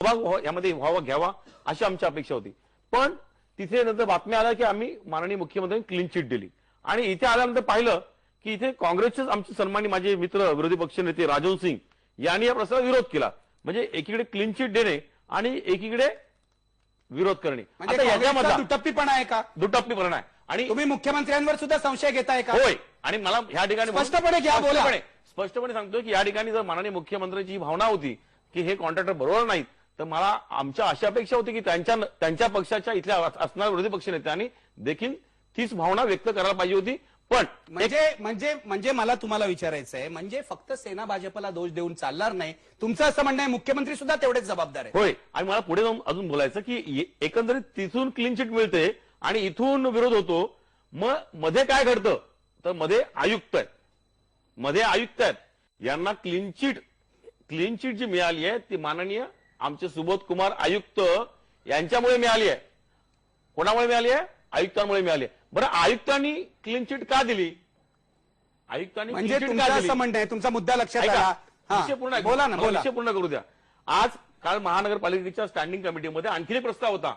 सहभाग यामध्ये घ्यावा अशी आमची अपेक्षा होती. पण तिथे नंतर बातम्या आल्या की आम्ही माननीय मुख्यमंत्र्यांनी क्लीन चिट दिली आणि इथे आल्यानंतर पाहिलं की इथे काँग्रेसचेच आमचे सन्मानी माझे मित्र विरोधी पक्षनेते राजन सिंग यांनी या प्रस्तावाला विरोध केला. म्हणजे एकीकडे क्लीन चिट देणे आणि एकीकडे विरोध करणे. आता याच्यामध्ये दुटप्पीपणा आहे का? दुटप्पीपणा आहे. आणि तुम्ही मुख्यमंत्र्यांवर सुद्धा संशय घेताय का? होय. आणि मला ह्या ठिकाणी स्पष्टपणे घ्या, बोला. स्पष्टपणे सांगतो की या ठिकाणी जर माननीय मुख्यमंत्र्यांची भावना होती की हे कॉन्ट्रॅक्टर बरोबर नाहीत, तर मला आमच्या अशा अपेक्षा होती की त्यांच्या पक्षाच्या इथल्या असणाऱ्या विरोधी पक्षनेत्यांनी देखील तीच भावना व्यक्त करायला पाहिजे होती. पण म्हणजे मला तुम्हाला विचारायचं आहे, म्हणजे फक्त सेना भाजपला दोष देऊन चालणार नाही, तुमचं असं म्हणणं आहे मुख्यमंत्री सुद्धा तेवढेच जबाबदार आहे? होय. आणि मला पुढे जाऊन अजून बोलायचं की एकंदरीत तिथून क्लीन चिट मिळते आणि इथून विरोध होतो. मग मध्ये काय घडतं तर मध्ये आयुक्त आहेत यांना क्लीन चिट जी मिळाली आहे ती माननीय आमचे सुबोध कुमार आयुक्त यांच्यामुळे मिळाली आहे. कोणामुळे मिळाली आहे? आयुक्तांमुळे मिळाली आहे. बरं, आयुक्तांनी क्लीन चिट का दिली? आयुक्तांनी म्हणजे तुमचं असं म्हणणं आहे, तुमचा मुद्दा लक्षात आला. बोला ना, विषय पूर्ण करू द्या. काल महानगरपालिकेच्या स्टँडिंग कमिटीमध्ये आणखी एक प्रस्ताव होता.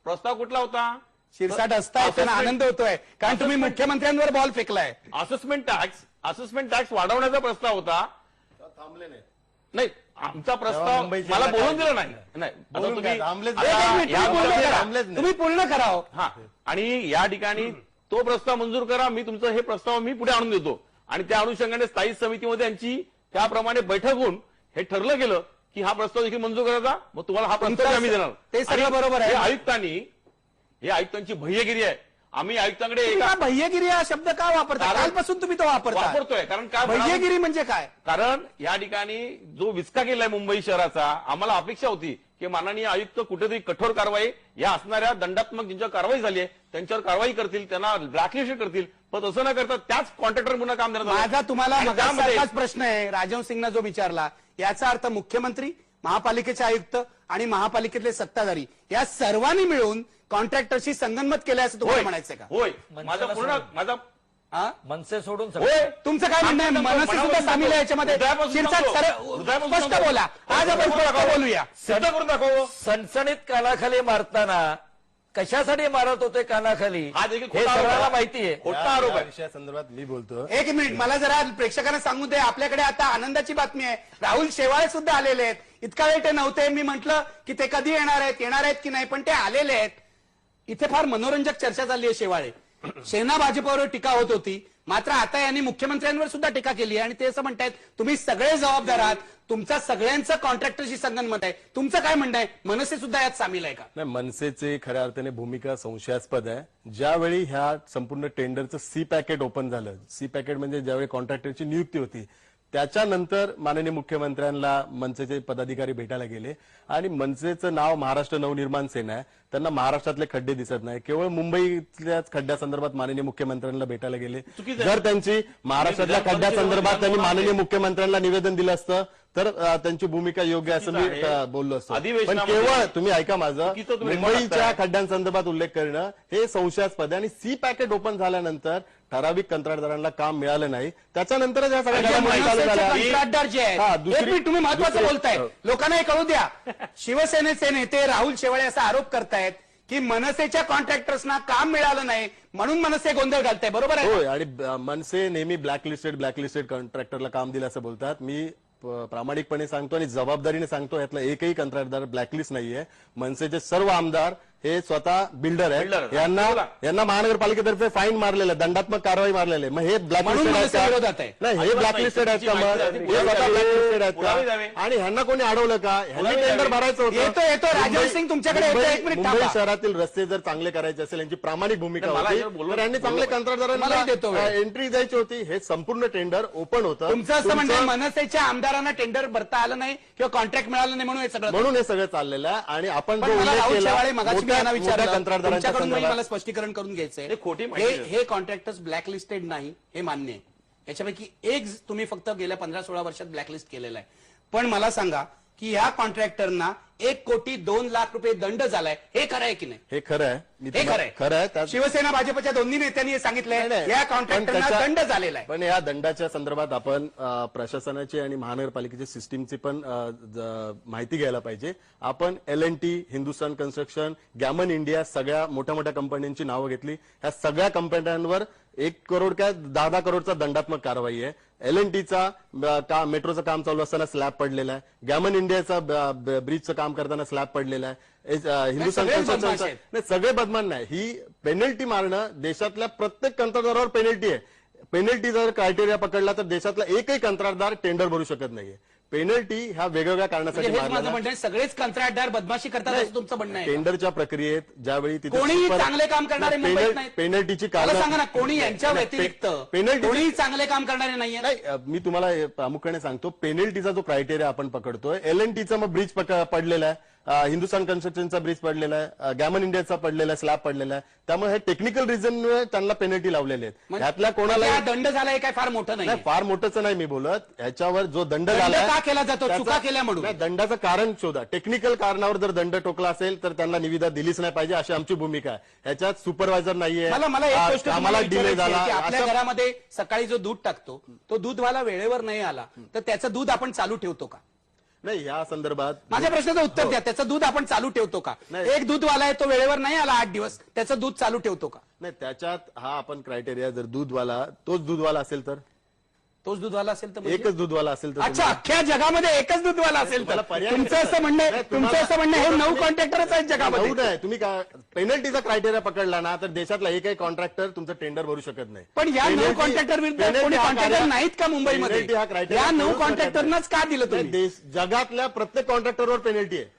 प्रस्ताव कुठला होता? शिरसाट असताय त्यांना आनंद होतोय कारण तुम्ही मुख्यमंत्र्यांवर बॉल फेकलाय. असेसमेंट टॅक्स वाढवण्याचा प्रस्ताव होता. थांबले नाही, आमचा प्रस्ताव मला बोलून दिला नाही. तुम्ही पूर्ण करावं. हा, आणि या ठिकाणी तो प्रस्ताव मंजूर करा. मी तुमचं हे प्रस्ताव मी पुढे आणून देतो आणि त्या अनुषंगाने स्थायी समितीमध्ये यांची त्याप्रमाणे बैठक होऊन हे ठरलं गेलं की हा प्रस्ताव देखील मंजूर करायचा. मग तुम्हाला हा प्रस्ताव आम्ही देणार. ते सगळं बरोबर आहे. हे आयुक्तांची भय्यगिरी आहे. आम्ही आयुक्तांकडे भय्यगिरी हा शब्द का वापरता? कालपासून तुम्ही तो वापरतोय. कारण काय भय्यगिरी म्हणजे काय? कारण या ठिकाणी जो विस्का केलाय मुंबई शहराचा, आम्हाला अपेक्षा होती की माननीय आयुक्त कुठेतरी कठोर कारवाई या असणाऱ्या दंडात्मक ज्यांच्यावर कारवाई झाली आहे त्यांच्यावर कारवाई करतील, त्यांना ब्लॅकलिस्ट करतील. पण तसं न करता त्याच कॉन्ट्रॅक्टर पुन्हा काम देणार. माझा तुम्हाला मगाच प्रश्न आहे राजन सिंगना जो विचारला, याचा अर्थ मुख्यमंत्री, महापालिकेचे आयुक्त आणि महापालिकेतले सत्ताधारी या सर्वांनी मिळून कॉन्ट्रॅक्टरशी संगनमत केलं असं तुम्हाला म्हणायचं का? होय. माझा मनसे सोडून तुमचं काय म्हणणं आहे? मनसे सुद्धा सामील आहे याच्यामध्ये? स्पष्ट बोला. आज आपण स्पष्ट बोलूया. सिद्ध करून दाखव. सणसणीत कानाखाली मारताना कशासाठी मारत होते कानाखाली हा देखील हे सर्वांना माहिती आहे. खोटा आरोप आहे. विषयासंदर्भात मी बोलतो. एक मिनिट, मला जरा प्रेक्षकांना सांगू दे. आपल्याकडे आता आनंदाची बातमी आहे. राहुल शेवाळे सुद्धा आलेले आहेत. इतका वेळ ते नव्हते. मी म्हटलं की ते कधी येणार आहेत की नाही, पण ते आलेले आहेत. इथे फार मनोरंजक चर्चा चालली आहे. शेवाळे सेना भाजपवर टीका होत होती, मात्र आता यांनी मुख्यमंत्र्यांवर सुद्धा टीका केली आणि ते असं म्हणतायत तुम्ही सगळे जबाबदार आहात, तुमचा सगळ्यांचं कॉन्ट्रॅक्टरशी संगनमत आहे. तुमचं काय म्हणणं आहे? मनसे सुद्धा यात सामील आहे का? नाही, मनसेचे खऱ्या अर्थाने भूमिका संशयास्पद आहे. ज्यावेळी ह्या संपूर्ण टेंडरचं सी पॅकेट ओपन झालं, सी पॅकेट म्हणजे ज्यावेळी कॉन्ट्रॅक्टरची नियुक्ती होती, त्याच्यानंतर माननीय मुख्यमंत्र्यांना मनसेचे पदाधिकारी भेटायला गेले आणि मनसेचं नाव महाराष्ट्र नवनिर्माण सेना आहे. त्यांना महाराष्ट्रातले खड्डे दिसत नाही, केवळ मुंबईतल्याच खड्ड्यासंदर्भात माननीय मुख्यमंत्र्यांना भेटायला गेले. जर त्यांची महाराष्ट्रातल्या खड्ड्यासंदर्भात त्यांनी माननीय मुख्यमंत्र्यांना निवेदन दिलं असतं तर त्यांची भूमिका योग्य असं मी बोललो असतो. पण केवळ तुम्ही ऐका माझं, मुंबईच्या खड्ड्यांसंदर्भात उल्लेख करणं हे संशयास्पद आहे. आणि सी पॅकेट ओपन झाल्यानंतर ठराविक कंत्राटदारांना काम मिळालं नाही, त्याच्यानंतरच या सगळ्या कंत्राटदार जे आहेत, तुम्ही महत्वाचं बोलताय, लोकांना हे कळू द्या. शिवसेनेचे नेते राहुल शेवाळे असा आरोप करतायत की मनसेच्या कॉन्ट्रॅक्टर्सना काम मिळालं नाही म्हणून मनसे गोंधळ घालताय, बरोबर आहे? होय. आणि मनसे नेहमी ब्लॅकलिस्टेड कॉन्ट्रॅक्टरला काम दिलं असं बोलतात. मी प्रामाणिकपणे सांगतो आणि जबाबदारीने सांगतो, यातला एकही कंत्राटदार ब्लॅकलिस्ट नाहीये. मनसेचे सर्व आमदार हे स्वतः बिल्डर आहेत. यांना महानगरपालिकेतर्फे फाईन मारलेलं, दंडात्मक कारवाई मारलेली आहे. मग हे ब्लॅकलिस्टेड आहेत का? नाही, हे ब्लॅकलिस्टेड आहेत का? मग हे स्वतः ब्लॅकलिस्टेड आहेत का? आणि ह्यांना कोणी अडवलं का? ह्यांनी टेंडर भरायचं होतं. येतो राजन सिंग तुमच्याकडे. मुंबई शहरातील रस्ते जर चांगले करायचे असेल, यांची प्रामाणिक भूमिका होती, तर यांनी चांगले कंत्राटदारांना एंट्री द्यायची होती. हे संपूर्ण टेंडर ओपन होतं. तुमचं असं म्हणणं मनसेच्या आमदारांना टेंडर भरता आलं नाही किंवा कॉन्ट्रॅक्ट मिळालं नाही म्हणून हे सगळं चाललेलं आहे. आणि आपण मला स्पष्टीकरण करून घ्यायचंय. हे कॉन्ट्रॅक्टर्स ब्लॅकलिस्टेड नाही हे मान्य आहे. याच्यापैकी एक तुम्ही फक्त गेल्या 15-16 वर्षात ब्लॅकलिस्ट केलेला आहे. पण मला सांगा, की ह्या कॉन्ट्रॅक्टरना 1,02,00,000 दंड झालाय. हे खरं आहे की नाही? हे खरं आहे. मी हे खरं आहे. खरं आहे. त्यात शिवसेना भाजपच्या दोन्ही नेत्यांनी हे नाही, सांगितलंय नाही. या पण कॉन्ट्रॅक्टरना त्याच्या- दंड झालेला आहे. पण या दंडाच्या संदर्भात आपण प्रशासनाची आणि महानगरपालिकेची सिस्टीमची पण माहिती घ्यायला पाहिजे. आपण L&T, Hindustan construction, Gammon India सगळ्या मोठ्या मोठ्या कंपन्यांची नावं घेतली. ह्या सगळ्या कंपन्यांवर 1 करोड काय 10 करोडचा दंडात्मक कारवाई आहे. L&Tचा मेट्रोचं काम चालू असताना स्लॅब पडलेला आहे. गॅमन इंडियाचा ब्रिजचं काम करताना स्लॅब पडलेला आहे. हिंदुस्थान सगळेच बदमाश कन्स्ट्रक्शनचा आहेत. नाही, सगळे बदमान नाही. ही पेनल्टी मारणं देशातल्या प्रत्येक कंत्राटदारावर पेनल्टी आहे. पेनल्टी जर क्रायटेरिया पकडला तर देशातला एकही कंत्राटदार टेंडर भरू शकत नाहीये. पेनल्टी ह्या वेगवेगळ्या कारणासाठी म्हणजे हेच माझं मारल्या म्हणणं आहे, सगळेच कंत्राटदार बदमाशी करतात असं तुमचं म्हणणं आहे का? टेंडरच्या प्रक्रियेत ज्यावेळी तिथे कोणीही super- चांगले काम करणारे मुंबईत नाहीत. पेनल्टीची मला कारणं- सांगा ना, कोणी यांच्या नाही, व्यतिरिक्त पेनल्टी कोणीही चांगले काम करणारे नाहीये? नाही मी तुम्हाला प्रामुख्याने सांगतो पेनल्टीचा जो क्रायटेरिया आपण पकडतोय L&Tचा मग ब्रिज पडलेला आहे. हिंदुस्थान कन्स्ट्रक्शनचा ब्रिज पडलेला आहे. गॅमन इंडियाचा पडलेला आहे, स्लॅब पडलेला आहे. त्यामुळे हे टेक्निकल रिझनमुळे त्यांना पेनल्टी लावलेले आहेत. ह्यातल्या कोणाला म्हणजे हा दंड झालाय काय फार मोठं नाही नाही. फार मोठंच नाही मी बोलत. ह्याच्यावर जो दंड दंड झाला का केला जातो? चुका केल्या म्हणून. नाही, दंडाचं कारण शोधा. टेक्निकल कारणावर जर दंड टोकला असेल तर त्यांना निविदा दिलीच नाही पाहिजे अशी आमची भूमिका आहे. ह्याच्यात सुपरवायझर नाहीये. मला एक गोष्ट आम्हाला तुम्हाला डिले विचारायची झाला आहे की आपल्या असं- घरामध्ये सकाळी जो दूध टाकतो तो दूधवाला वेळेवर नाही आला तर त्याचं दूध आपण चालू ठेवतो का? नाही या संदर्भात माझ्या प्रश्नाचं उत्तर द्या. त्याचं दूध आपण चालू ठेवतो का? नाही. एक दूधवाला आहे तो वेळेवर नाही आला 8 दिवस, त्याचं दूध चालू ठेवतो का? नाही त्याच्यात हा आपण क्रायटेरिया जर दूधवाला तोच दूधवाला असेल तर तोच दूधवाला असेल तर म्हणजे? एकच दूधवाला असेल तर अच्छा, अख्ख्या जगामध्ये एकच दूधवाला असेल तर तुम्हाला पर्याय तुमचं नाही. असं म्हणणं आहे, नाही, तुमचं तुम्हाला- असं म्हणणं आहे, हे 9 तुम्ही- कॉन्ट्रॅक्टरच आहेत जगामध्ये. नऊ नाही तुम्ही पेनल्टीचा क्रायटेरिया पकडला ना तर देशातला एकही कॉन्ट्रॅक्टर तुमचं टेंडर भरू शकत नाही. पण या 9 Penalty- कॉन्ट्रॅक्टर विरुद्ध penalty कोणी हा कॉन्ट्रॅक्टर कार्य- नाहीत का मुंबईमध्ये? penalty हा criteria या 9 करूच कॉन्ट्रॅक्टरनाच का दिलं नाही, तुम्ही? जगातल्या प्रत्येक कॉन्ट्रॅक्टरवर पेनल्टी आहे.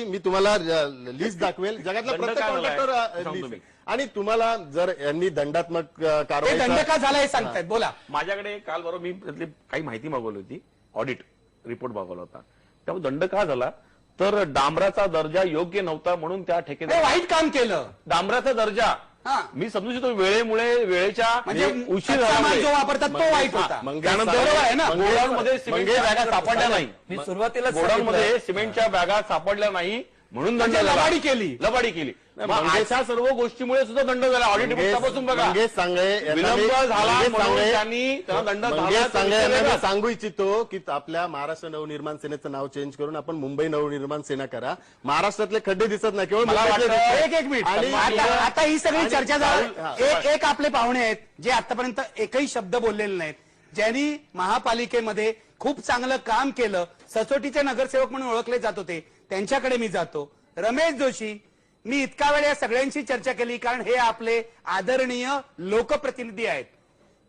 मी तुम्हाला लिस्ट दाखवेल जगातल्या दंड प्रत्येक काय झालाय? कॉन्ट्रॅक्टर सांगतो लिस्ट मी. आणि तुम्हाला जर यांनी दंडात्मक हे कारवाई दंड का झाला हे सांगतायत, बोला. माझ्याकडे काल बरोबर मी त्यातली काही माहिती मागवली होती. ऑडिट रिपोर्ट मागवला होता. त्यामुळे दंड का झाला तर डांबराचा दर्जा योग्य नव्हता म्हणून त्या हे ठेकेदार वाईट काम केलं. डांबराचा दर्जा हा. मी समजू शकतो वेळेमुळे वेळेच्या म्हणजे उशीर कच्चा माल झाल्यामुळे. जो वापरतात तो वाईट होता. त्यानंतर बरोबर आहे ना? गोडाऊनमध्ये सिमेंटच्या बॅगा सापडल्या नाही. मी सुरुवातीला गोडाऊनमध्ये सिमेंटच्या बॅगा सापडल्या नाही म्हणून दंड म्हणजे झाला. लबाडी केली. लबाडी केली. मग मंगेश- अशा सर्व गोष्टीमुळे सुद्धा दंड झाला. ऑडिट रिपोर्टपासून बघा मंगेश सांगळे यांना विलंब मी- झाला मंगेश म्हणून सांगळे- त्यांनी त्याला दंड झाला मंगेश तो सांगळे विषय यांना मी वेगळा. सांगू इच्छितो की आपल्या महाराष्ट्र नवनिर्माण सेनेचं नाव चेंज करून आपण मुंबई नवनिर्माण सेना करा. महाराष्ट्रातले खड्डे दिसत नाही केवळ मला मुंबईतले वाटतं- दिसतात. एक मिनिट आणि आता ही सगळी आणि चर्चा राहुल- हा, झाली. एक आपले पाहुणे आहेत जे आतापर्यंत एकही शब्द बोललेले नाहीत, ज्यांनी महापालिकेमध्ये खूप चांगलं काम केलं, सचोटीचे नगरसेवक म्हणून ओळखले जात होते, त्यांच्याकडे मी जातो. रमेश जोशी, मी इतका वेळ या सगळ्यांशी चर्चा केली कारण हे आपले आदरणीय लोकप्रतिनिधी आहेत.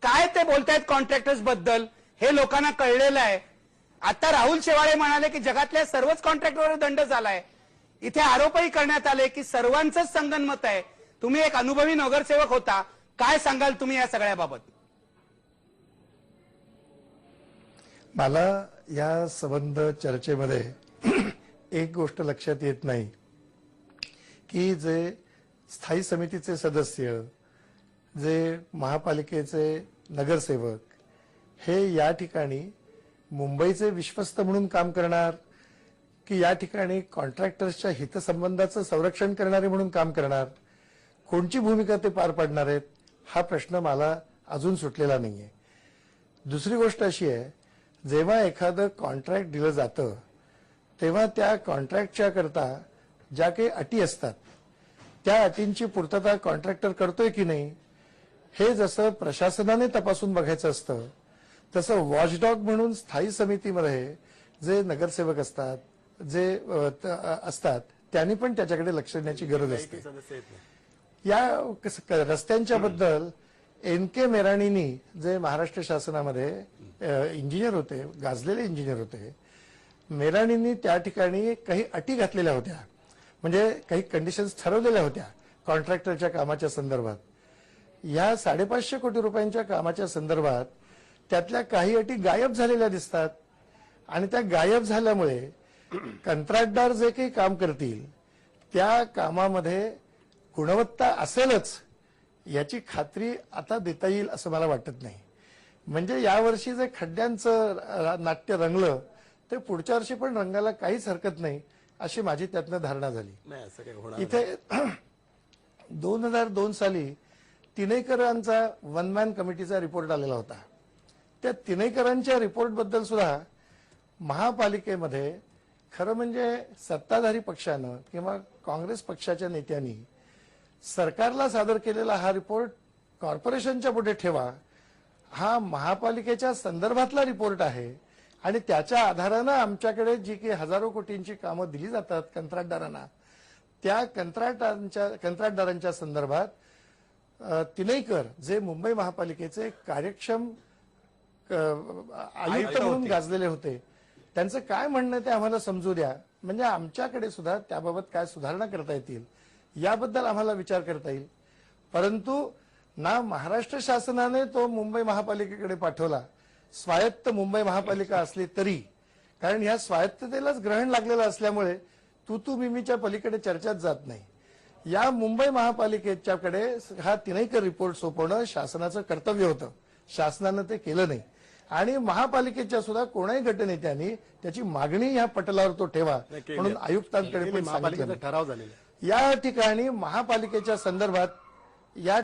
काय ते बोलतायत कॉन्ट्रॅक्टर्स बद्दल हे लोकांना कळलेलं आहे. आता राहुल शेवाळे म्हणाले की जगातल्या सर्वच कॉन्ट्रॅक्टरवर दंड झालाय. इथे आरोपही करण्यात आले की सर्वांचंच संगनमत आहे. तुम्ही एक अनुभवी नगरसेवक होता, काय सांगाल तुम्ही या सगळ्याबाबत? मला या संबंध चर्चेमध्ये एक गोष्ट लक्षात येत नाही की जे स्थायी समितीचे सदस्य, जे महापालिकेचे नगरसेवक, हे या ठिकाणी मुंबईचे विश्वस्त म्हणून काम करणार की या ठिकाणी कॉन्ट्रॅक्टर्सच्या हितसंबंधाचं संरक्षण करणारे म्हणून काम करणार, कोणची भूमिका ते पार पाडणार आहेत, हा प्रश्न मला अजून सुटलेला नाहीये. दुसरी गोष्ट अशी आहे, जेव्हा एखादं कॉन्ट्रॅक्ट दिलं जातं तेव्हा त्या कॉन्ट्रॅक्टच्या करता ज्या काही अटी असतात त्या अटींची पूर्तता कॉन्ट्रॅक्टर करतोय की नाही हे जसं प्रशासनाने तपासून बघायचं असतं तसं वॉचडॉग म्हणून स्थायी समितीमध्ये जे नगरसेवक असतात, जे असतात, त्यांनी पण त्याच्याकडे लक्ष देण्याची गरज असते. या रस्त्यांच्या बद्दल N.K. मेराणींनी, जे महाराष्ट्र शासनामध्ये इंजिनियर होते, गाजलेले इंजिनियर होते, मेराणींनी त्या ठिकाणी काही अटी घातलेल्या होत्या, म्हणजे काही कंडिशन्स ठरवलेल्या होत्या कॉन्ट्रॅक्टरच्या कामाच्या संदर्भात. या 550 कोटी रुपयांच्या कामाच्या संदर्भात त्यातल्या काही अटी गायब झालेल्या दिसतात आणि त्या गायब झाल्यामुळे कंत्राटदार जे काही काम करतील त्या कामामध्ये गुणवत्ता असेलच याची खात्री आता देता येईल असं मला वाटत नाही. म्हणजे यावर्षी जे खड्ड्यांचं नाट्य रंगलं ते पुढच्या वर्षी पण रंगायला काहीच हरकत नाही अशी माझी त्यातनं धारणा झाली. नाही असं काही होणार इथे 2002 साली तिनेकरांचा वन मॅन कमिटीचा रिपोर्ट आलेला होता. त्या तिनेकरांच्या रिपोर्ट बद्दल सुद्धा महापालिकेमध्ये खरं म्हणजे सत्ताधारी पक्षानं किंवा काँग्रेस पक्षाच्या नेत्यांनी सरकारला सादर केलेला हा रिपोर्ट कॉर्पोरेशनच्या पुढे ठेवा. हा महापालिकेच्या संदर्भातला रिपोर्ट आहे आणि त्याच्या आधारानं आमच्याकडे जी काही हजारो कोटींची कामं दिली जातात कंत्राटदारांना, त्या कंत्राटदारांच्या संदर्भात तिनेकर जे मुंबई महापालिकेचे कार्यक्षम आयुक्त म्हणून गाजलेले होते, त्यांचं काय म्हणणं आहे ते आम्हाला समजू द्या. म्हणजे आमच्याकडे सुद्धा त्याबाबत काय सुधारणा करता येतील याबद्दल आम्हाला विचार करता येईल. परंतु ना महाराष्ट्र शासनाने तो मुंबई महापालिकेकडे पाठवला, स्वायत्त मुंबई महापालिका असली तरी, कारण ह्या स्वायत्ततेलाच ग्रहण लागलेलं असल्यामुळे तू मिमीच्या पलीकडे चर्चाच जात नाही. या मुंबई महापालिकेच्याकडे हा तिनेकर रिपोर्ट सोपवणं शासनाचं कर्तव्य होतं. शासनानं ते केलं नाही आणि महापालिकेच्या सुद्धा कोणाही गटनेत्यांनी त्याची मागणी ह्या पटलावर तो ठेवा म्हणून आयुक्तांकडे पण महापालिकेचा सांगितलं. ठराव झालेला आहे. या ठिकाणी महापालिकेच्या संदर्भात या